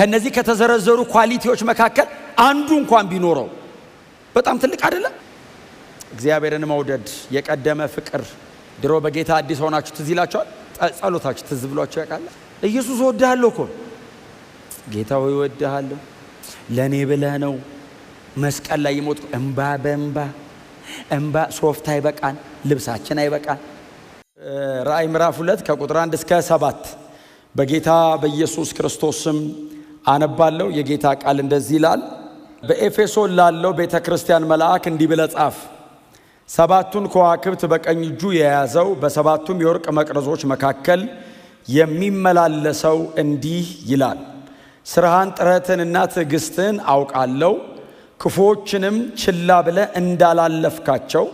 ከነዚህ ከተዘረዘሩ ኳሊቲዎች መካከል አንዱ እንኳን ቢኖረው በጣም ትልቅ አይደለም? እግዚአብሔርን መውደድ የቀደመ ፍቅር ድሮ በጌታ አዲስ ሆናችሁ ትዝ ይላችኋል? ጸሎታችሁ ትዝ ብሏችሁ ያውቃል? ኢየሱስ ወድሃለሁ እኮ ጌታ ሆይ ወድሃለሁ ለኔ ብለህ ነው መስቀል ላይ ይሞት እንባ በእንባ እንባ ሶፍት አይበቃን ልብሳችን አይበቃን። ራእይ ምዕራፍ 2 ከቁጥር 1 እስከ 7 በጌታ በኢየሱስ ክርስቶስ ስም አነባለሁ። የጌታ ቃል እንደዚህ ይላል። በኤፌሶን ላለው ቤተክርስቲያን መልአክ እንዲህ ብለህ ጻፍ። ሰባቱን ከዋክብት በቀኝ እጁ የያዘው በሰባቱም የወርቅ መቅረዞች መካከል የሚመላለሰው እንዲህ ይላል። ስራህን ጥረትንና ትዕግስትን አውቃለሁ። ክፉዎችንም ችላ ብለህ እንዳላለፍካቸው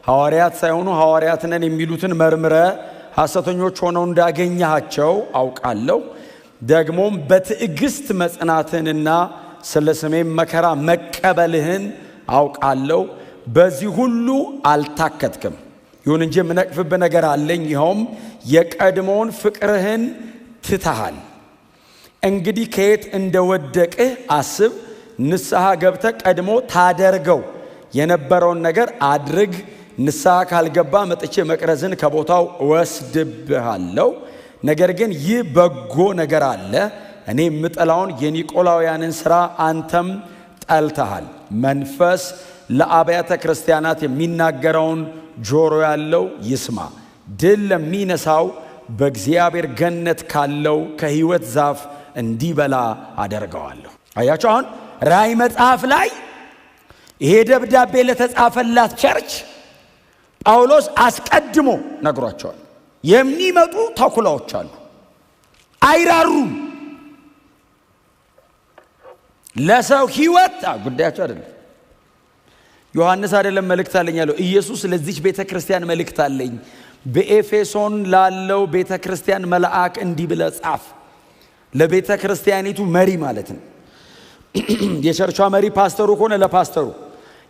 ሐዋርያት ሳይሆኑ ሐዋርያት ነን የሚሉትን መርምረ ሐሰተኞች ሆነው እንዳገኘሃቸው አውቃለሁ። ደግሞም በትዕግስት መጽናትንና ስለ ስሜም መከራ መቀበልህን አውቃለሁ። በዚህ ሁሉ አልታከትክም። ይሁን እንጂ የምነቅፍብህ ነገር አለኝ። ይኸውም የቀድሞውን ፍቅርህን ትተሃል። እንግዲህ ከየት እንደወደቅህ አስብ። ንስሐ ገብተህ ቀድሞ ታደርገው የነበረውን ነገር አድርግ። ንስሐ ካልገባ መጥቼ መቅረዝን ከቦታው ወስድብሃለሁ። ነገር ግን ይህ በጎ ነገር አለ። እኔ የምጠላውን የኒቆላውያንን ሥራ አንተም ጠልተሃል። መንፈስ ለአብያተ ክርስቲያናት የሚናገረውን ጆሮ ያለው ይስማ። ድል ለሚነሳው በእግዚአብሔር ገነት ካለው ከሕይወት ዛፍ እንዲበላ አደርገዋለሁ። አያችሁ፣ አሁን ራእይ መጽሐፍ ላይ ይሄ ደብዳቤ ለተጻፈላት ቸርች ጳውሎስ አስቀድሞ ነግሯቸዋል። የሚመጡ ተኩላዎች አሉ፣ አይራሩም። ለሰው ሕይወት ጉዳያቸው አይደለም። ዮሐንስ አይደለም መልእክት አለኝ ያለው ኢየሱስ ለዚች ቤተክርስቲያን መልእክት አለኝ። በኤፌሶን ላለው ቤተክርስቲያን መልአክ እንዲህ ብለህ ጻፍ። ለቤተክርስቲያኒቱ መሪ ማለት ነው። የቸርቿ መሪ ፓስተሩ ከሆነ ለፓስተሩ፣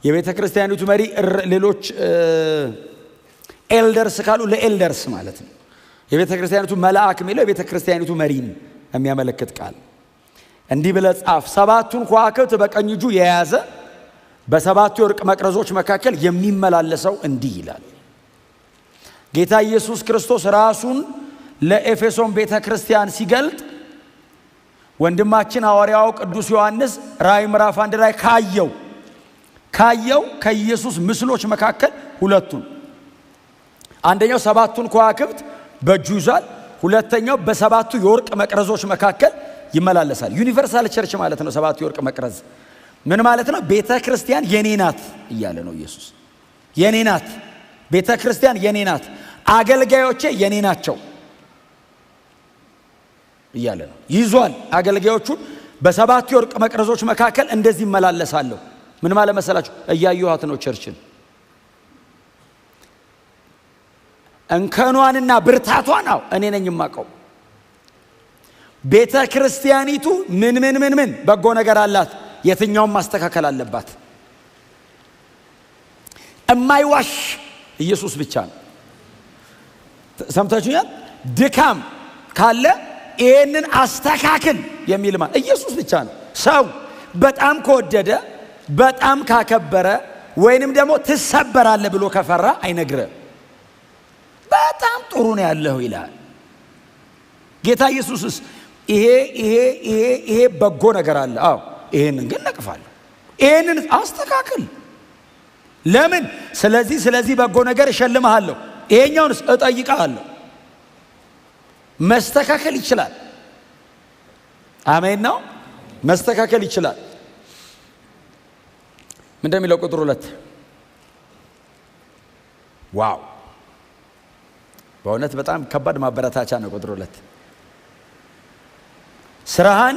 የቤተክርስቲያኒቱ መሪ ሌሎች ኤልደርስ ካሉ ለኤልደርስ ማለት ነው። የቤተክርስቲያኒቱ መልአክ የሚለው የቤተክርስቲያኒቱ መሪን የሚያመለክት ቃል። እንዲህ ብለህ ጻፍ። ሰባቱን ከዋክብት በቀኝ እጁ የያዘ በሰባቱ የወርቅ መቅረዞች መካከል የሚመላለሰው እንዲህ ይላል። ጌታ ኢየሱስ ክርስቶስ ራሱን ለኤፌሶን ቤተክርስቲያን ሲገልጥ ወንድማችን ሐዋርያው ቅዱስ ዮሐንስ ራእይ ምዕራፍ 1 ላይ ካየው ከኢየሱስ ምስሎች መካከል ሁለቱን፣ አንደኛው ሰባቱን ከዋክብት በእጁ ይዟል። ሁለተኛው በሰባቱ የወርቅ መቅረዞች መካከል ይመላለሳል። ዩኒቨርሳል ቸርች ማለት ነው። ሰባቱ የወርቅ መቅረዝ ምን ማለት ነው? ቤተ ክርስቲያን የኔ ናት እያለ ነው ኢየሱስ። የኔ ናት ቤተ ክርስቲያን፣ የኔ ናት፣ አገልጋዮቼ የኔ ናቸው እያለ ነው። ይዟል አገልጋዮቹን በሰባቱ የወርቅ መቅረዞች መካከል እንደዚህ ይመላለሳለሁ። ምን ማለት መሰላችሁ? እያየኋት ነው ቸርችን፣ እንከኗንና ብርታቷን እኔ ነኝ የማውቀው። ቤተ ክርስቲያኒቱ ምን በጎ ነገር አላት፣ የትኛውም ማስተካከል አለባት። እማይዋሽ ኢየሱስ ብቻ ነው። ሰምታችሁኛል? ድካም ካለ ይሄንን አስተካክል የሚል ማለት ኢየሱስ ብቻ ነው። ሰው በጣም ከወደደ በጣም ካከበረ ወይንም ደግሞ ትሰበራለህ ብሎ ከፈራ አይነግርም። በጣም ጥሩ ነው ያለው ይላል ጌታ ኢየሱስስ። ይሄ በጎ ነገር አለ። ይሄንን ግን ነቅፋለሁ፣ ይሄንን አስተካክል። ለምን? ስለዚህ በጎ ነገር እሸልምሃለሁ፣ ይሄኛውንስ እጠይቅሃለሁ። መስተካከል ይችላል። አሜን ነው። መስተካከል ይችላል። ምን እንደሚለው ቁጥር 2 ዋው! በእውነት በጣም ከባድ ማበረታቻ ነው። ቁጥር 2 ስራህን፣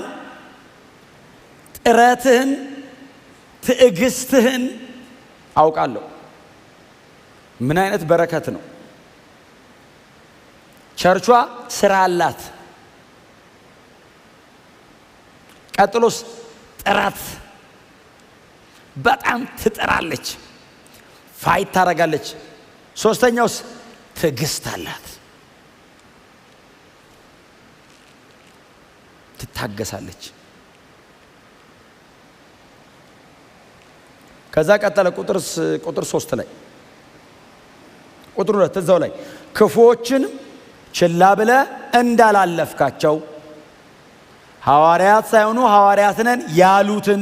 ጥረትህን፣ ትዕግስትህን አውቃለሁ። ምን አይነት በረከት ነው! ቸርቿ ስራ አላት። ቀጥሎስ ጥረት፣ በጣም ትጥራለች፣ ፋይት ታረጋለች። ሶስተኛውስ ትዕግስት አላት፣ ትታገሳለች። ከዛ ቀጠለ ቁጥር 3 ላይ ቁጥር 2 እዛው ላይ ክፉዎችን ችላ ብለ እንዳላለፍካቸው ሐዋርያት ሳይሆኑ ሐዋርያት ነን ያሉትን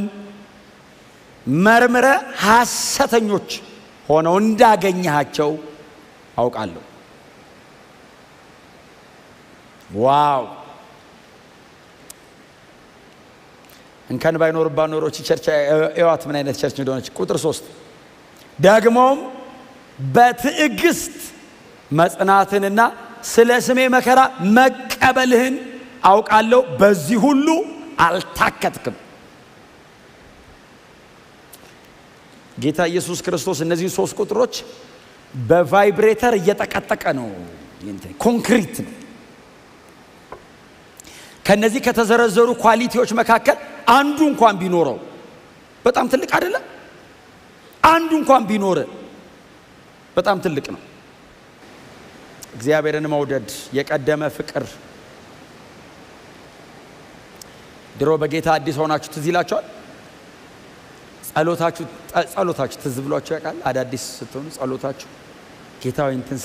መርምረ ሐሰተኞች ሆነው እንዳገኘሃቸው አውቃለሁ። ዋው! እንከን ባይኖርባት ኖሮ ቸርች እዋት ምን አይነት ቸርች እንደሆነች። ቁጥር 3 ደግሞም በትዕግስት መጽናትንና ስለ ስሜ መከራ መቀበልህን አውቃለሁ፣ በዚህ ሁሉ አልታከትክም። ጌታ ኢየሱስ ክርስቶስ እነዚህ 3 ቁጥሮች በቫይብሬተር እየተቀጠቀ ነው። ኮንክሪት ነው። ከነዚህ ከተዘረዘሩ ኳሊቲዎች መካከል አንዱ እንኳን ቢኖረው በጣም ትልቅ አይደለም? አንዱ እንኳን ቢኖር በጣም ትልቅ ነው። እግዚአብሔርን መውደድ፣ የቀደመ ፍቅር። ድሮ በጌታ አዲስ ሆናችሁ ትዝ ይላችኋል? ጸሎታችሁ ትዝ ብሏችሁ ያውቃል? አዳዲስ ስትሆኑ ጸሎታችሁ ጌታ ሆይ እንትን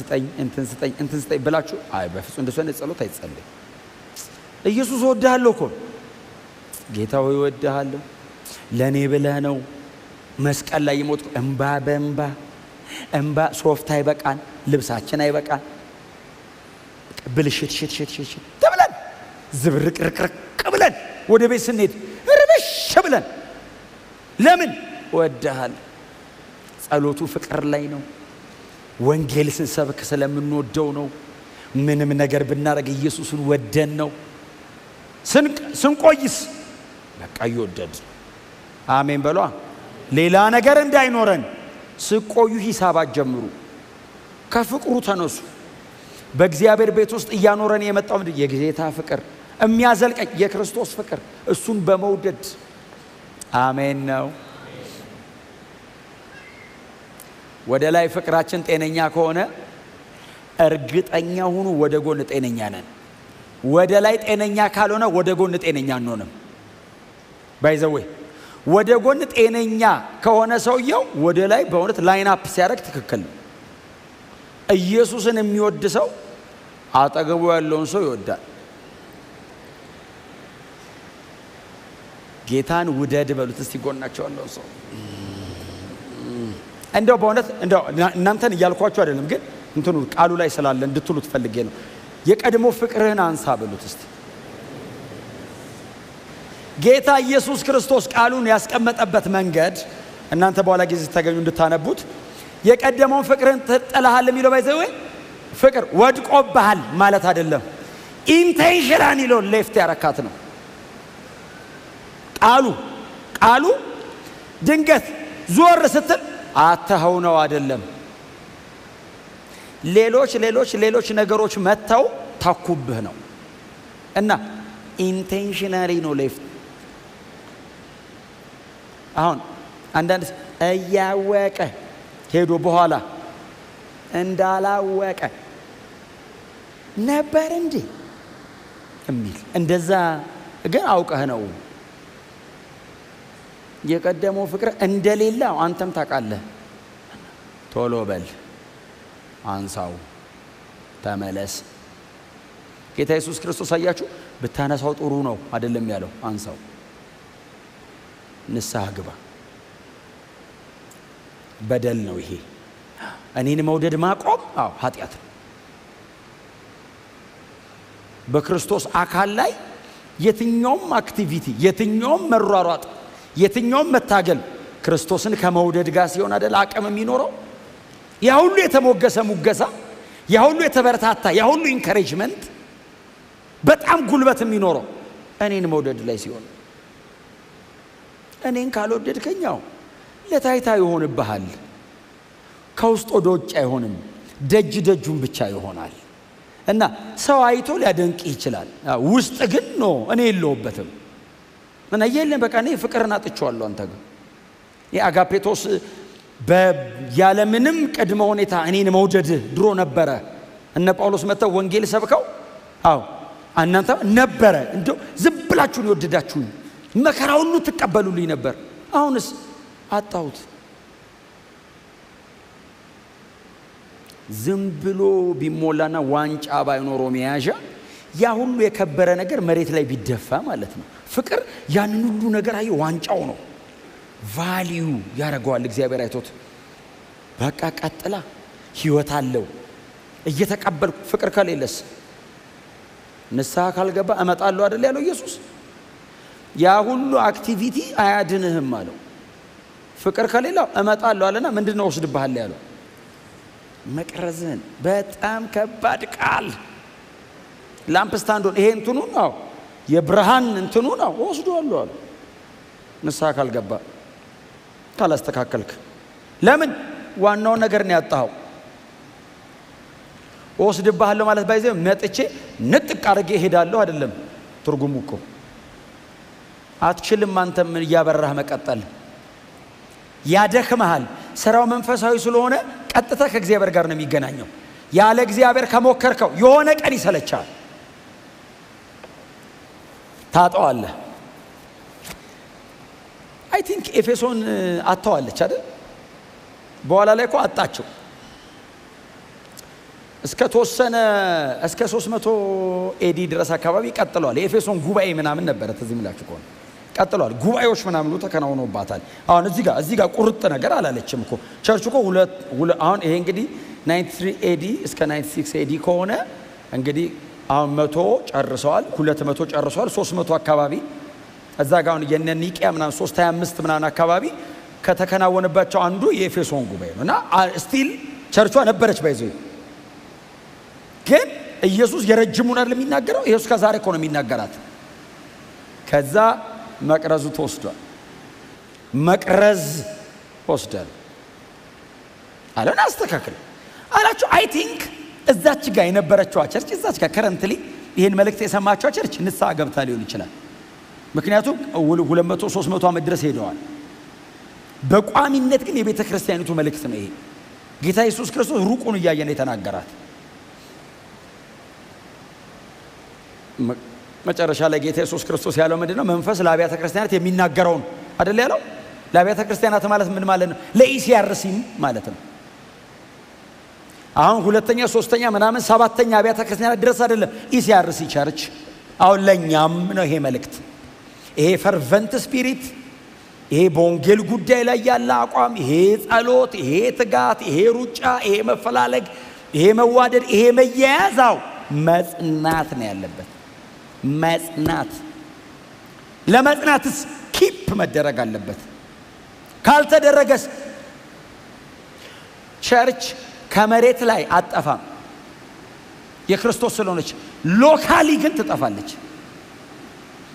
ስጠኝ ብላችሁ? አይ በፍጹም እንደሱ አይነት ጸሎት አይጸልይ። ኢየሱስ ወድሃለሁ እኮ ጌታ ሆይ ወድሃለሁ፣ ለኔ ብለህ ነው መስቀል ላይ ይሞት። እንባ እንባ ሶፍት አይበቃን፣ ልብሳችን አይበቃን፣ ብልሽት ተብለን ዝብርቅርቅርቅ ብለን ወደ ቤት ስንሄድ ርብሽ ብለን ለምን ወድሃል? ጸሎቱ ፍቅር ላይ ነው። ወንጌል ስንሰብክ ስለምንወደው ነው። ምንም ነገር ብናረግ ኢየሱስን ወደን ነው። ስንቆይስ በቃ ይወደድ። አሜን በሏ። ሌላ ነገር እንዳይኖረን ስቆዩ ሂሳባት ጀምሩ። ከፍቅሩ ተነሱ። በእግዚአብሔር ቤት ውስጥ እያኖረን የመጣው የጌታ ፍቅር የሚያዘልቀኝ የክርስቶስ ፍቅር፣ እሱን በመውደድ አሜን ነው። ወደ ላይ ፍቅራችን ጤነኛ ከሆነ እርግጠኛ ሁኑ ወደ ጎን ጤነኛ ነን። ወደ ላይ ጤነኛ ካልሆነ ወደ ጎን ጤነኛ አንሆንም። ባይዘዌ ወደ ጎን ጤነኛ ከሆነ ሰውየው ወደ ላይ በእውነት ላይን አፕ ሲያደርግ ትክክል ነው። ኢየሱስን የሚወድ ሰው አጠገቡ ያለውን ሰው ይወዳል። ጌታን ውደድ በሉት እስቲ ጎናቸው ያለው ሰው። እንደው በእውነት እንደው እናንተን እያልኳችሁ አይደለም፣ ግን እንትኑ ቃሉ ላይ ስላለ እንድትሉት ፈልጌ ነው። የቀድሞ ፍቅርህን አንሳ በሉት እስቲ። ጌታ ኢየሱስ ክርስቶስ ቃሉን ያስቀመጠበት መንገድ እናንተ በኋላ ጊዜ ተገኙ እንድታነቡት የቀደመውን ፍቅርህን ተጠላሃል የሚለው ባይዘው ፍቅር ወድቆብሃል ማለት አይደለም። ኢንቴንሽናሊ ነው ሌፍት ያረካት ነው። ቃሉ ድንገት ዞር ስትል አተኸው ነው አይደለም። ሌሎች ነገሮች መተው ታኩብህ ነው እና ኢንቴንሽናሊ ነው ሌፍት። አሁን አንዳንድ እያወቀ ሄዶ በኋላ እንዳላወቀ ነበር እንዴ የሚል እንደዛ ግን አውቀህ ነው። የቀደመው ፍቅር እንደሌለ አንተም ታውቃለህ። ቶሎ በል አንሳው፣ ተመለስ። ጌታ ኢየሱስ ክርስቶስ አያችሁ ብታነሳው ጥሩ ነው አይደለም ያለው፣ አንሳው፣ ንስሐ ግባ። በደል ነው ይሄ። እኔን መውደድ ማቆም ኃጢአት ነው። በክርስቶስ አካል ላይ የትኛውም አክቲቪቲ፣ የትኛውም መሯሯጥ፣ የትኛውም መታገል ክርስቶስን ከመውደድ ጋር ሲሆን አይደል አቅም የሚኖረው። ያ ሁሉ የተሞገሰ ሙገሳ፣ ያ ሁሉ የተበረታታ፣ ያ ሁሉ ኢንካሬጅመንት በጣም ጉልበት የሚኖረው እኔን መውደድ ላይ ሲሆን፣ እኔን ካልወደድከኛው ለታይታ ይሆንብሃል። ከውስጥ ወደ ውጭ አይሆንም፣ ደጁን ብቻ ይሆናል። እና ሰው አይቶ ሊያደንቅ ይችላል፣ ውስጥ ግን ነው እኔ የለውበትም። እና የለም በቃ እኔ ፍቅርን አጥቼዋለሁ አንተ ጋር። የአጋፔቶስ ያለ ምንም ቅድመ ሁኔታ እኔን መውደድ ድሮ ነበረ። እነ ጳውሎስ መጥተው ወንጌል ሰብከው እናንተ ነበረ እንደው ዝም ብላችሁን ይወደዳችሁኝ፣ መከራ ሁሉ ትቀበሉልኝ ነበር። አሁንስ አጣሁት። ዝም ብሎ ቢሞላና ዋንጫ ባይኖረው መያዣ ያ ሁሉ የከበረ ነገር መሬት ላይ ቢደፋ ማለት ነው። ፍቅር ያንን ሁሉ ነገር አይ ዋንጫው ነው ቫልዩ ያረጋዋል። እግዚአብሔር አይቶት በቃ ቀጥላ ህይወት አለው እየተቀበልኩ። ፍቅር ከሌለስ ንስሐ ካልገባ እመጣለሁ አይደል ያለው ኢየሱስ። ያ ሁሉ አክቲቪቲ አያድንህም አለው። ፍቅር ከሌለው እመጣለሁ አለና ምንድነው ወስድብሃል ያለው? መቅረዝን። በጣም ከባድ ቃል። ላምፕ ስታንዶን ይሄ እንትኑ ነው የብርሃን እንትኑ ነው ወስዷል አለ። ንስሐ ካልገባ ካላስተካከልክ ለምን ዋናው ነገር ነው ያጣው። ወስድብሃለሁ ማለት ባይዘው መጥቼ ንጥቅ አድርጌ እሄዳለሁ አይደለም ትርጉሙ እኮ። አትችልም አንተም ያበራህ መቀጠል ያደክመሃል። ስራው መንፈሳዊ ስለሆነ ቀጥታ ከእግዚአብሔር ጋር ነው የሚገናኘው። ያለ እግዚአብሔር ከሞከርከው የሆነ ቀን ይሰለቻል፣ ታጣዋለህ። አይ ቲንክ ኤፌሶን አጣዋለች አይደል? በኋላ ላይ እኮ አጣቸው። እስከ 300 ኤዲ ድረስ አካባቢ ቀጥሏል። የኤፌሶን ጉባኤ ምናምን ነበር ተዚህ ምላችሁ እኮ ቀጥሏል። ጉባኤዎች ምናምን ተከናውኖባታል። አሁን እዚህ ጋር ቁርጥ ነገር አላለችም እኮ ቸርች እኮ አሁን ይሄ እንግዲህ 93 ኤዲ እስከ 96 ኤዲ ከሆነ እንግዲህ አሁን 100 ጨርሰዋል፣ 200 ጨርሰዋል፣ 300 አካባቢ እዛ ጋር አሁን የኒቂያ ምናምን 325 ምናምን አካባቢ ከተከናወነባቸው አንዱ የኤፌሶን ጉባኤ ነውና ስቲል ቸርቿ ነበረች ባይዘው። ግን ኢየሱስ የረጅሙን አይደል የሚናገረው? ኢየሱስ ከዛሬ እኮ ነው የሚናገራት። ከዛ መቅረዙ ተወስዷል። መቅረዝ ወስዷል አለና አስተካክል አላችሁ። አይ ቲንክ እዛች ጋር የነበረችው ቸርች እዛች ጋር ከረንትሊ ይሄን መልእክት የሰማችው ቸርች ንስሐ ገብታ ሊሆን ይችላል። ምክንያቱም 200 300 ዓመት ድረስ ሄደዋል። በቋሚነት ግን የቤተ ክርስቲያኒቱ መልእክት ነው ይሄ። ጌታ ኢየሱስ ክርስቶስ ሩቁን እያየ ነው የተናገራት። መጨረሻ ላይ ጌታ ኢየሱስ ክርስቶስ ያለው ምንድነው? መንፈስ ለአብያተ ክርስቲያናት የሚናገረውን አይደል ያለው? ለአብያተ ክርስቲያናት ማለት ምን ማለት ነው? ለኢሲአርሲም ማለት ነው። አሁን ሁለተኛ ሶስተኛ ምናምን ሰባተኛ አብያተ ክርስቲያናት ድረስ አይደለም ኢሲአርሲ ቸርች። አሁን ለኛም ነው ይሄ መልእክት። ይሄ ፈርቨንት ስፒሪት፣ ይሄ በወንጌል ጉዳይ ላይ ያለ አቋም፣ ይሄ ጸሎት፣ ይሄ ትጋት፣ ይሄ ሩጫ፣ ይሄ መፈላለግ፣ ይሄ መዋደድ፣ ይሄ መያያዛው መጽናት ነው ያለበት። መጽናት ለመጽናትስ ኪፕ መደረግ አለበት። ካልተደረገስ ቸርች ከመሬት ላይ አጠፋም። የክርስቶስ ስለሆነች ሎካሊ ግን ትጠፋለች።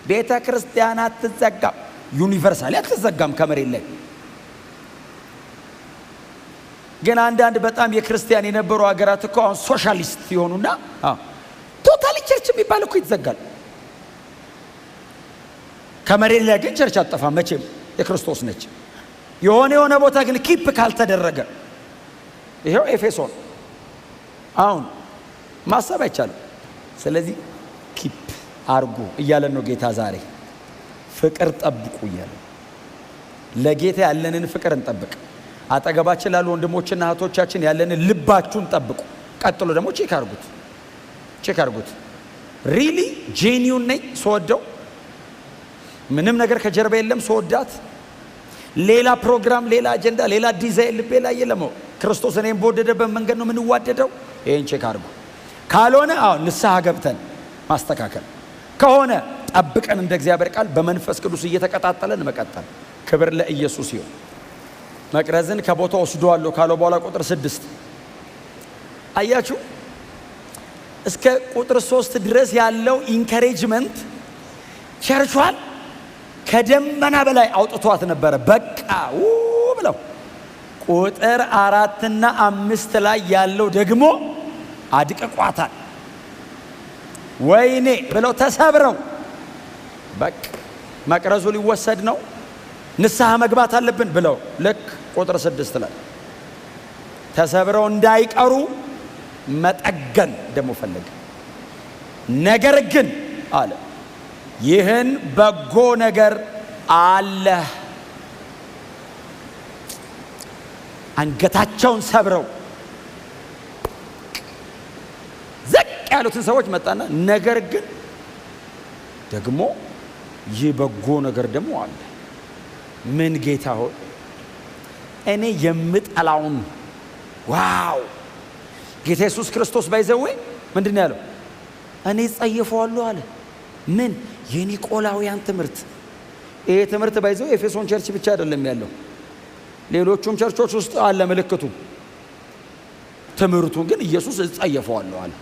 ቤተ ክርስቲያን አትዘጋም፣ ዩኒቨርሳሊ አትዘጋም ከመሬት ላይ። ግን አንዳንድ በጣም የክርስቲያን የነበሩ ሀገራት እኮ አሁን ሶሻሊስት ይሆኑና ቶታሊ ቸርች የሚባል እኮ ይዘጋል። ከመሬት ላይ ግን ቸርች አትጠፋም መቼም የክርስቶስ ነች። የሆነ ቦታ ግን ኪፕ ካልተደረገ ይሄው ኤፌሶን አሁን ማሰብ አይቻልም። ስለዚህ ኪፕ አርጉ እያለን ነው ጌታ ዛሬ። ፍቅር ጠብቁ እያለ ለጌታ ያለንን ፍቅር እንጠብቅ። አጠገባችን ላሉ ወንድሞችና እህቶቻችን ያለንን ልባችሁን ጠብቁ። ቀጥሎ ደግሞ ቼክ አርጉት። ሪሊ ጄኒዩን ነኝ ስወደው ምንም ነገር ከጀርባ የለም ስወዳት ሌላ ፕሮግራም ሌላ አጀንዳ ሌላ ዲዛይን ልቤ ላይ የለም። ክርስቶስ እኔን በወደደበት መንገድ ነው የምንዋደደው። ይሄን ቼክ አርጉ። ካልሆነ ንስሐ ገብተን ማስተካከል ከሆነ ጠብቀን እንደ እግዚአብሔር ቃል በመንፈስ ቅዱስ እየተቀጣጠለን መቀጠል። ክብር ለኢየሱስ ይሁን። መቅረዝን ከቦታው ወስዷል ካለው በኋላ ቁጥር 6 አያችሁ እስከ ቁጥር 3 ድረስ ያለው ኢንካሬጅመንት ቸርቿን ከደመና በላይ አውጥቷት ነበረ። በቃ ብለው ቁጥር 4 እና 5 ላይ ያለው ደግሞ አድቅቋታል። ወይኔ ብለው ተሰብረው በቃ መቅረዙ ሊወሰድ ነው ንስሐ መግባት አለብን ብለው ልክ ቁጥር 6 ላይ ተሰብረው እንዳይቀሩ መጠገን ደሞ ፈለገ። ነገር ግን አለ ይህን በጎ ነገር አለ። አንገታቸውን ሰብረው ያሉትን ሰዎች መጣና ነገር ግን ደግሞ ይህ በጎ ነገር ደግሞ አለ። ምን ጌታ ሆይ እኔ የምጠላውን ዋው ጌታ ኢየሱስ ክርስቶስ ባይዘው ምንድነው ያለው? እኔ ጸየፈዋለሁ አለ። ምን የኒቆላውያን ትምህርት። ይሄ ትምህርት ባይዘው ኤፌሶን ቸርች ብቻ አይደለም ያለው፣ ሌሎቹም ቸርቾች ውስጥ አለ ምልክቱ። ትምህርቱን ግን ኢየሱስ ጸየፈዋለሁ አለ።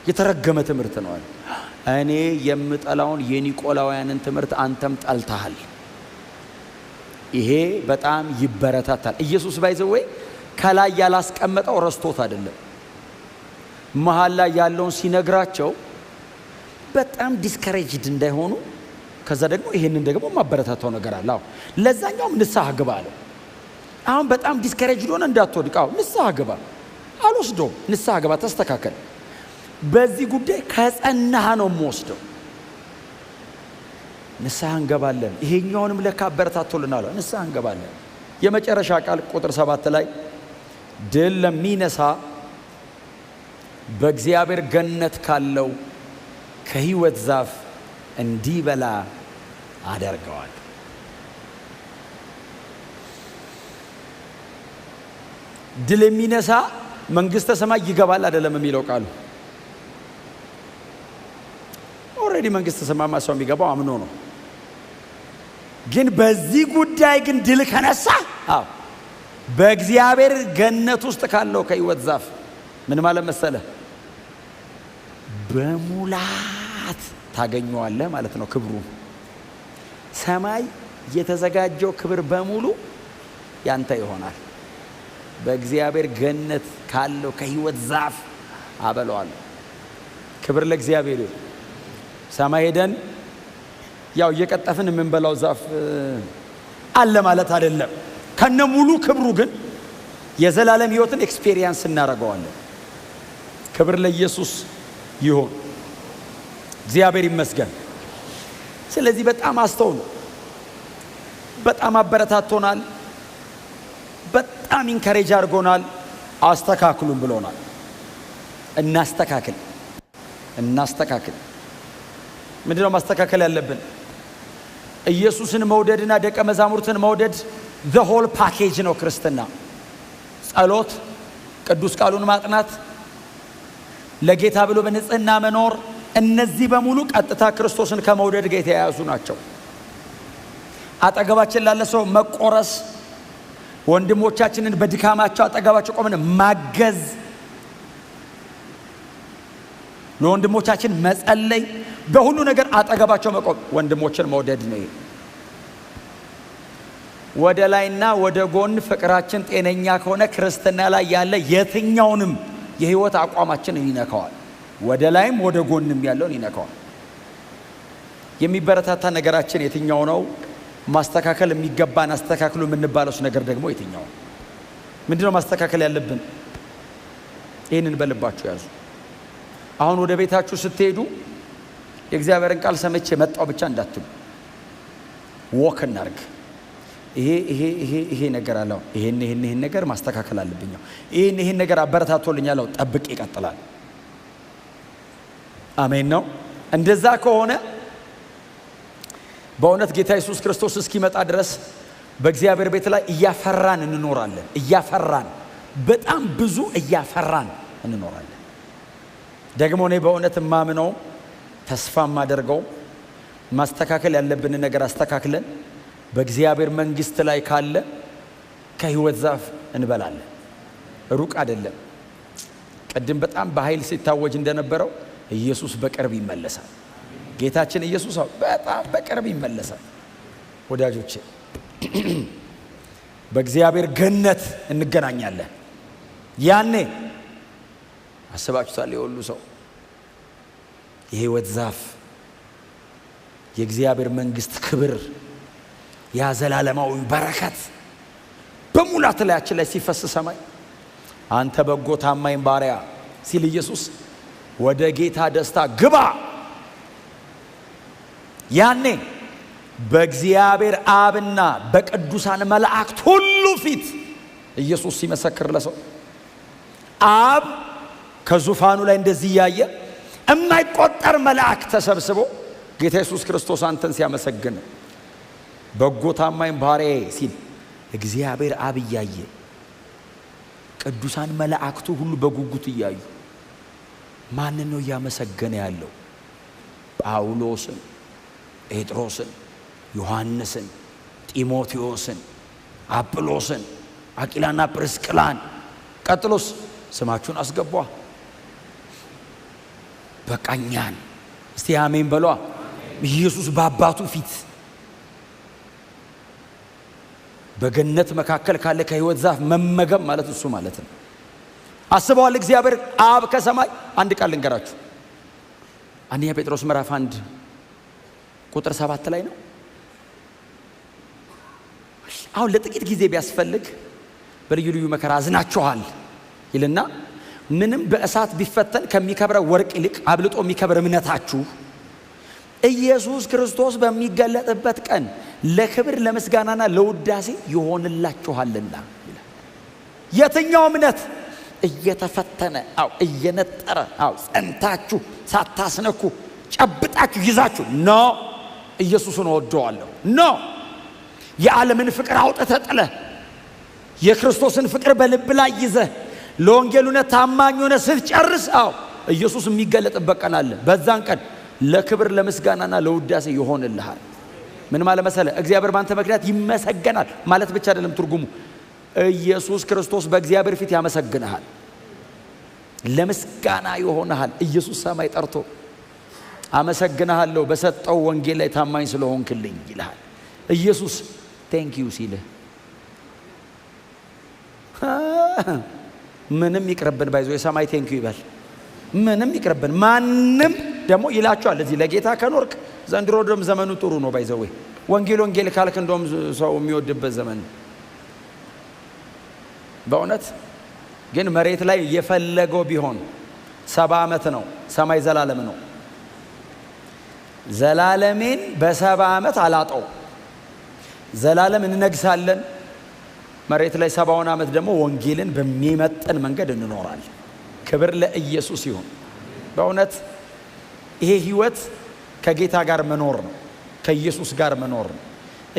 የተረገመ ትምህርት ነው አለ። እኔ የምጠላውን የኒቆላውያንን ትምህርት አንተም ጠልተሃል። ይሄ በጣም ይበረታታል። ኢየሱስ ባይዘው ከላይ ያላስቀመጠው ረስቶት አይደለም። መሃል ላይ ያለውን ሲነግራቸው በጣም ዲስከሬጅድ እንዳይሆኑ፣ ከዛ ደግሞ ይሄንን ደግሞ ማበረታታው ነገር አለ። አዎ ለዛኛውም ንስሐ ግባ አለ። አሁን በጣም ዲስከሬጅድ ሆነ እንዳትወድቅ፣ አዎ ንስሐ ግባ አልወስደውም፣ ንስሐ ግባ ተስተካከል። በዚህ ጉዳይ ከጸናህ ነው የምወስደው። ንስሐ እንገባለን። ይሄኛውንም ለካ አበረታቶልናል። ንስሐ እንገባለን። የመጨረሻ ቃል ቁጥር 7 ላይ ድል ለሚነሳ በእግዚአብሔር ገነት ካለው ከሕይወት ዛፍ እንዲበላ አደርገዋል። ድል የሚነሳ መንግስተ ሰማይ ይገባል አይደለም የሚለው ቃሉ። ኦሬዲ መንግስተ ሰማይ ማሰው የሚገባው አምኖ ነው። ግን በዚህ ጉዳይ ግን ድል ከነሳ በእግዚአብሔር ገነት ውስጥ ካለው ከሕይወት ዛፍ ምን ማለት መሰለ? በሙላት ታገኘዋለህ ማለት ነው። ክብሩ ሰማይ የተዘጋጀው ክብር በሙሉ ያንተ ይሆናል። በእግዚአብሔር ገነት ካለው ከሕይወት ዛፍ አበላዋለሁ። ክብር ለእግዚአብሔር ይሁን። ሰማይ ሄደን ያው እየቀጠፍን የምንበላው ዛፍ አለ ማለት አይደለም። ከነ ሙሉ ክብሩ ግን የዘላለም ሕይወትን ኤክስፒሪየንስ እናደርገዋለን። ክብር ለኢየሱስ ይሁን። እግዚአብሔር ይመስገን። ስለዚህ በጣም አስተውሉ። በጣም አበረታቶናል። በጣም ኢንካሬጅ አድርጎናል። አስተካክሉን ብሎናል። እናስተካክል። ምንድነው ማስተካከል ያለብን? ኢየሱስን መውደድና ደቀ መዛሙርትን መውደድ the whole package ነው ክርስትና። ጸሎት፣ ቅዱስ ቃሉን ማጥናት፣ ለጌታ ብሎ በንጽህና መኖር፣ እነዚህ በሙሉ ቀጥታ ክርስቶስን ከመውደድ ጋር የተያያዙ ናቸው። አጠገባችን ላለ ሰው መቆረስ፣ ወንድሞቻችንን በድካማቸው አጠገባቸው ቆመን ማገዝ፣ ለወንድሞቻችን መጸለይ፣ በሁሉ ነገር አጠገባቸው መቆም ወንድሞችን መውደድ ነው። ወደ ላይና ወደ ጎን ፍቅራችን ጤነኛ ከሆነ ክርስትና ላይ ያለ የትኛውንም የህይወት አቋማችንን ይነካዋል። ወደ ላይም ወደ ጎንም ያለውን ይነካዋል። የሚበረታታ ነገራችን የትኛው ነው? ማስተካከል የሚገባን አስተካክሉ የምንባለውስ ነገር ደግሞ የትኛው? ምንድነው ማስተካከል ያለብን? ይህንን በልባችሁ ያዙ። አሁን ወደ ቤታችሁ ስትሄዱ የእግዚአብሔርን ቃል ሰምቼ መጣው ብቻ እንዳትሉ። ወክ እናርግ። ይሄ ነገር አለው፣ ይሄን ነገር ማስተካከል አለብኝ፣ ይሄን ነገር አበረታቶልኛል፣ ጠብቅ ይቀጥላል። አሜን ነው። እንደዛ ከሆነ በእውነት ጌታ ኢየሱስ ክርስቶስ እስኪመጣ ድረስ በእግዚአብሔር ቤት ላይ እያፈራን እንኖራለን። በጣም ብዙ እያፈራን እንኖራለን። ደግሞ እኔ በእውነት ማምነው ተስፋ ማደርገው ማስተካከል ያለብን ነገር አስተካክለን በእግዚአብሔር መንግስት ላይ ካለ ከሕይወት ዛፍ እንበላለን። ሩቅ አይደለም። ቀደም በጣም በኃይል ሲታወጅ እንደነበረው ኢየሱስ በቅርብ ይመለሳል። ጌታችን ኢየሱስ በጣም በቅርብ ይመለሳል። ወዳጆቼ በእግዚአብሔር ገነት እንገናኛለን። ያኔ አስባችሁታል? የሁሉ ሰው የሕይወት ዛፍ፣ የእግዚአብሔር መንግስት ክብር፣ ያ ዘላለማዊ በረከት በሙላት ላያችን ላይ ሲፈስ ሰማይ አንተ በጎ ታማኝ ባሪያ ሲል ኢየሱስ ወደ ጌታ ደስታ ግባ። ያኔ በእግዚአብሔር አብና በቅዱሳን መላእክት ሁሉ ፊት ኢየሱስ ሲመሰክር ለሰው አብ ከዙፋኑ ላይ እንደዚህ ያየ የማይቆጠር መልአክ ተሰብስቦ ጌታ ኢየሱስ ክርስቶስ አንተን ሲያመሰግን በጎ ታማኝ ባሪያዬ ሲል እግዚአብሔር አብ እያየ ቅዱሳን መላእክቱ ሁሉ በጉጉት እያዩ ማንን ነው እያመሰገነ ያለው? ጳውሎስን፣ ጴጥሮስን፣ ዮሐንስን፣ ጢሞቴዎስን፣ አጵሎስን፣ አቂላና ጵርስቅላን። ቀጥሎስ ስማችሁን አስገቧ። በቃኛን እስቲ አሜን በሏ። ኢየሱስ በአባቱ ፊት በገነት መካከል ካለ ከሕይወት ዛፍ መመገብ ማለት እሱ ማለት ነው። አስበዋል እግዚአብሔር አብ ከሰማይ። አንድ ቃል ልንገራችሁ። አንደኛ ጴጥሮስ ምዕራፍ 1 ቁጥር 7 ላይ ነው። አሁን ለጥቂት ጊዜ ቢያስፈልግ በልዩ ልዩ መከራ አዝናችኋል ይልና ምንም በእሳት ቢፈተን ከሚከብረው ወርቅ ይልቅ አብልጦ የሚከብር እምነታችሁ ኢየሱስ ክርስቶስ በሚገለጥበት ቀን ለክብር ለምስጋናና ለውዳሴ ይሆንላችኋልና ይላል። የትኛው እምነት እየተፈተነ እየነጠረ ጸንታችሁ ሳታስነኩ ጨብጣችሁ ይዛችሁ ኖ ኢየሱስን ወደዋለሁ ኖ የዓለምን ፍቅር አውጥተህ ጥለህ የክርስቶስን ፍቅር በልብ ላይ ይዘህ ለወንጌሉና ታማኝ ሆነህ ስትጨርስ ኢየሱስ የሚገለጥበት ቀን አለ። በዛን ቀን ለክብር ለምስጋናና ለውዳሴ ይሆንልሃል። ምን ማለት መሰለ? እግዚአብሔር ባንተ ምክንያት ይመሰገናል ማለት ብቻ አይደለም ትርጉሙ። ኢየሱስ ክርስቶስ በእግዚአብሔር ፊት ያመሰግናል፣ ለምስጋና ይሆናል። ኢየሱስ ሰማይ ጠርቶ አመሰግናለሁ በሰጠው ወንጌል ላይ ታማኝ ስለሆንክልኝ ይልሃል። ኢየሱስ ቴንክ ዩ ሲልህ ምንም ይቅርብን ባይዞ የሰማይ ቴንክ ዩ ይበል። ምንም ይቅርብን ማንም ደግሞ ይላችኋል። እዚህ ለጌታ ከኖርክ ዘንድሮ ደም ዘመኑ ጥሩ ነው ባይዘው ወንጌል ካልክ እንደውም ሰው የሚወድበት ዘመን ነው በእውነት። ግን መሬት ላይ የፈለገው ቢሆን 70 ዓመት ነው፣ ሰማይ ዘላለም ነው። ዘላለሜን በ70 ዓመት አላጣው። ዘላለም እንነግሳለን። መሬት ላይ 70 ዓመት ደግሞ ወንጌልን በሚመጥን መንገድ እንኖራለን። ክብር ለኢየሱስ ይሁን። በእውነት ይሄ ህይወት ከጌታ ጋር መኖር ነው፣ ከኢየሱስ ጋር መኖር ነው።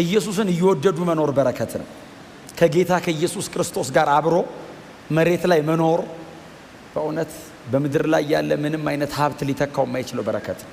ኢየሱስን እየወደዱ መኖር በረከት ነው። ከጌታ ከኢየሱስ ክርስቶስ ጋር አብሮ መሬት ላይ መኖር በእውነት በምድር ላይ ያለ ምንም አይነት ሀብት ሊተካው የማይችለው በረከት ነው።